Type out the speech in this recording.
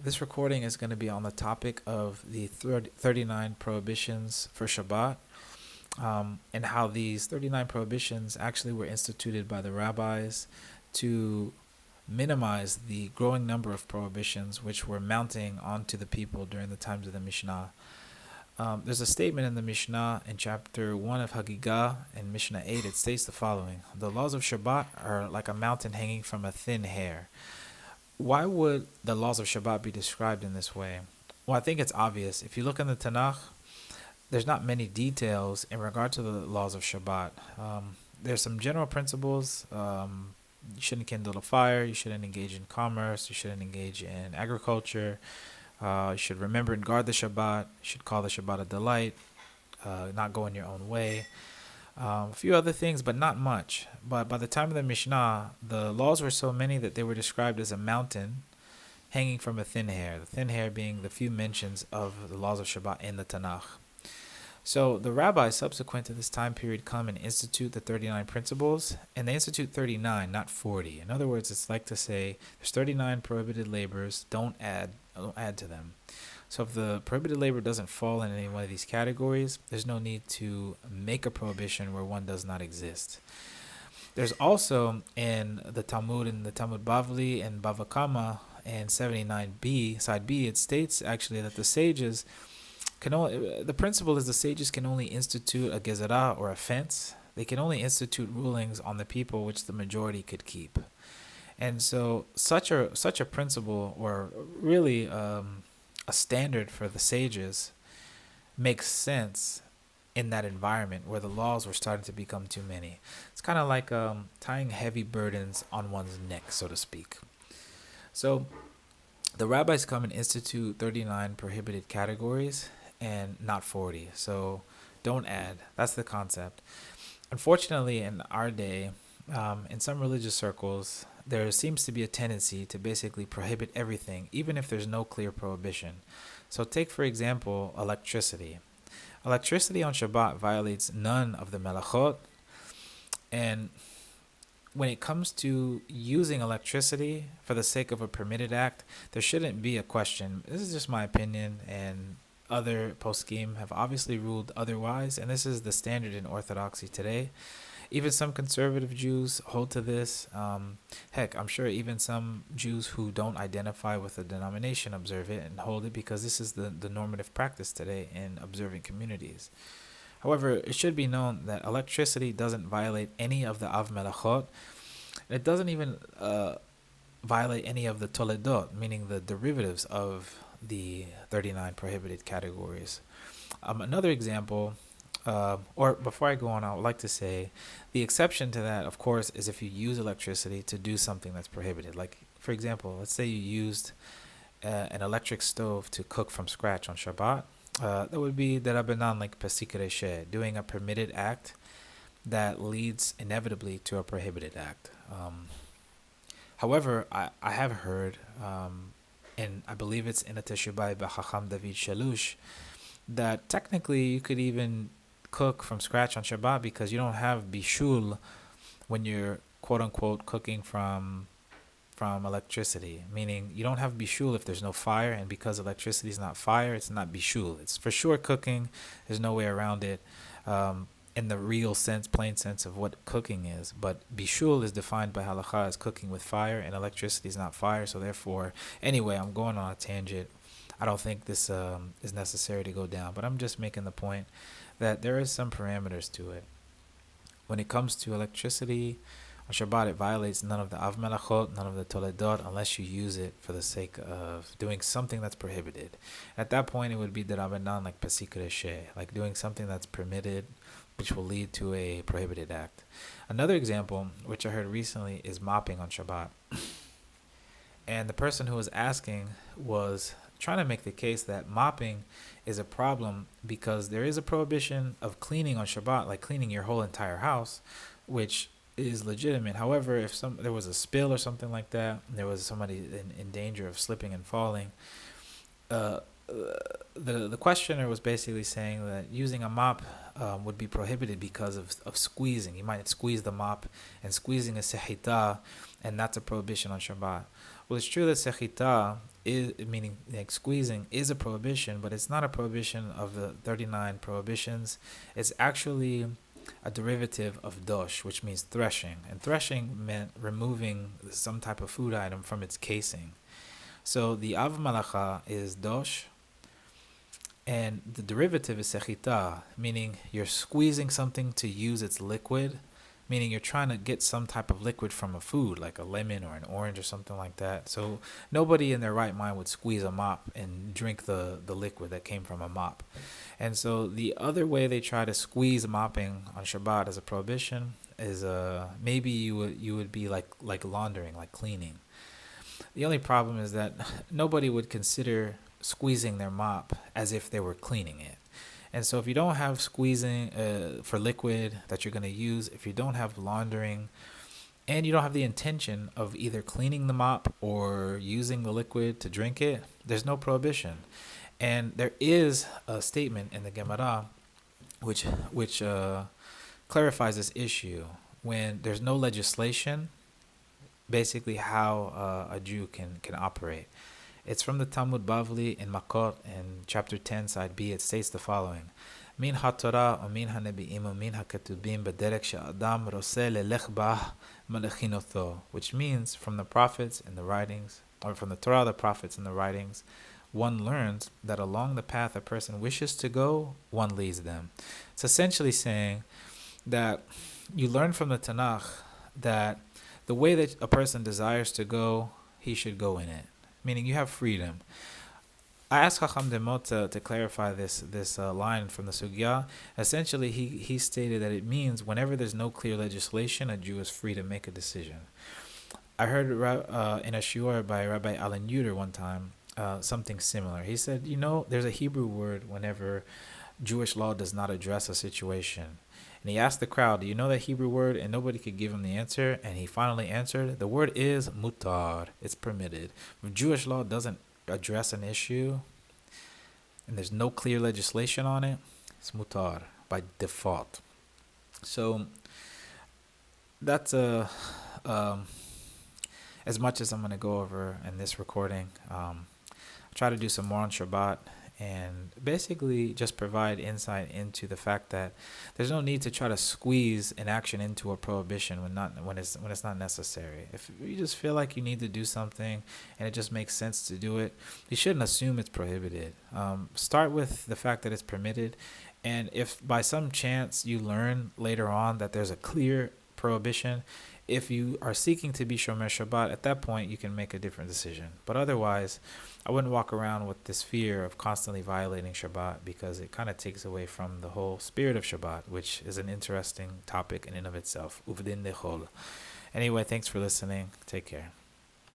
This recording is going to be on the topic of the 39 prohibitions for Shabbat, and how these 39 prohibitions actually were instituted by the rabbis to minimize the growing number of prohibitions which were mounting onto the people during the times of the Mishnah. There's a statement in the Mishnah in chapter 1 of Ḥagigah and Mishnah 8. It states the following: the laws of Shabbat are like a mountain hanging from a thin hair. Why would the laws of Shabbat be described in this way? Well, I think it's obvious. If you look in the Tanakh, there's not many details in regard to the laws of Shabbat. There's some general principles. You shouldn't kindle a fire. You shouldn't engage in commerce. You shouldn't engage in agriculture. You should remember and guard the Shabbat. You should call the Shabbat a delight. Not go in your own way. A few other things, but not much. But by the time of the Mishnah, the laws were so many that they were described as a mountain hanging from a thin hair. The thin hair being the few mentions of the laws of Shabbat in the Tanakh. So the rabbis subsequent to this time period come and institute the 39 principles, and they institute 39, not 40. In other words, it's like to say there's 39 prohibited labors, don't add to them. So if the prohibited labor doesn't fall in any one of these categories, there's no need to make a prohibition where one does not exist. There's also in the Talmud Bavli and Bava Kama and 79b, side B, it states actually that the sages the principle is the sages can only institute a gezerah or a fence. They can only institute rulings on the people which the majority could keep. And so such a principle, or really a standard for the sages, makes sense in that environment where the laws were starting to become too many. It's kind of like tying heavy burdens on one's neck, so to speak. So the rabbis come and institute 39 prohibited categories and not 40. So don't add. That's the concept. Unfortunately, in our day, in some religious circles, there seems to be a tendency to basically prohibit everything, even if there's no clear prohibition. So take, for example, electricity. Electricity on Shabbat violates none of the melachot. And when it comes to using electricity for the sake of a permitted act, there shouldn't be a question. This is just my opinion, and other poskim have obviously ruled otherwise, and this is the standard in Orthodoxy today. Even some conservative Jews hold to this. Heck, I'm sure even some Jews who don't identify with a denomination observe it and hold it, because this is the normative practice today in observant communities. However, it should be known that electricity doesn't violate any of the Av Melachot. It doesn't even violate any of the Toledot, meaning the derivatives of the 39 prohibited categories. Another example, or before I go on, I would like to say the exception to that, of course, is if you use electricity to do something that's prohibited. Like, for example, let's say you used an electric stove to cook from scratch on Shabbat. That would be derabanan, like pasikreshe, doing a permitted act that leads inevitably to a prohibited act. However, I have heard, and I believe it's in a Teshuvah by Chacham David Shalush, that technically you could even cook from scratch on Shabbat because you don't have bishul when you're quote unquote cooking from electricity, meaning you don't have bishul if there's no fire, and because electricity is not fire, it's not bishul. It's for sure cooking. There's no way around it in the real sense, plain sense of what cooking is. But bishul is defined by halakha as cooking with fire, and electricity is not fire. So therefore, anyway, I'm going on a tangent. I don't think this is necessary to go down, but I'm just making the point that there is some parameters to it. When it comes to electricity, on Shabbat, it violates none of the Av Melachot, none of the Toledot, unless you use it for the sake of doing something that's prohibited. At that point, it would be derabanan, like pasik reshe, like doing something that's permitted, which will lead to a prohibited act. Another example, which I heard recently, is mopping on Shabbat. And the person who was asking was trying to make the case that mopping is a problem because there is a prohibition of cleaning on Shabbat, like cleaning your whole entire house, which is legitimate. However, if there was a spill or something like that, and there was somebody in danger of slipping and falling, the questioner was basically saying that using a mop would be prohibited because of squeezing. You might squeeze the mop, and squeezing is sehita, and that's a prohibition on Shabbat. Well, it's true that sechita is, meaning like squeezing, is a prohibition, but it's not a prohibition of the 39 prohibitions. It's actually a derivative of dosh, which means threshing. And threshing meant removing some type of food item from its casing. So the av malacha is dosh, and the derivative is sechita, meaning you're squeezing something to use its liquid, meaning you're trying to get some type of liquid from a food, like a lemon or an orange or something like that. So nobody in their right mind would squeeze a mop and drink the liquid that came from a mop. And so the other way they try to squeeze mopping on Shabbat as a prohibition is maybe you would be like laundering, like cleaning. The only problem is that nobody would consider squeezing their mop as if they were cleaning it. And so if you don't have squeezing for liquid that you're going to use, if you don't have laundering, and you don't have the intention of either cleaning the mop or using the liquid to drink it, there's no prohibition. And there is a statement in the Gemara which clarifies this issue. When there's no legislation, basically how a Jew can operate. It's from the Talmud Bavli in Makkot in chapter 10, side B. It states the following: Min ha-Torah o min ha-Nebi'im o min ha-Ketubim b'derek she'adam roseh lelech bah malechinoto, which means from the prophets and the writings, or from the Torah, the prophets and the writings, one learns that along the path a person wishes to go, one leads them. It's essentially saying that you learn from the Tanakh that the way that a person desires to go, he should go in it. Meaning you have freedom. I asked Chacham Demot to clarify this line from the Sugya. Essentially, he stated that it means whenever there's no clear legislation, a Jew is free to make a decision. I heard in a shiur by Rabbi Alan Yuder one time something similar. He said, there's a Hebrew word whenever Jewish law does not address a situation. And he asked the crowd, do you know that Hebrew word? And nobody could give him the answer. And he finally answered, the word is muttar. It's permitted. If Jewish law doesn't address an issue and there's no clear legislation on it, it's muttar by default. So that's as much as I'm going to go over in this recording. I'll try to do some more on Shabbat and basically just provide insight into the fact that there's no need to try to squeeze an action into a prohibition when it's not necessary. If you just feel like you need to do something and it just makes sense to do it, you shouldn't assume it's prohibited. Start with the fact that it's permitted, and if by some chance you learn later on that there's a clear prohibition, if you are seeking to be Shomer Shabbat, at that point you can make a different decision. But otherwise, I wouldn't walk around with this fear of constantly violating Shabbat, because it kind of takes away from the whole spirit of Shabbat, which is an interesting topic in and of itself. Uvdin dechol. Anyway, thanks for listening. Take care.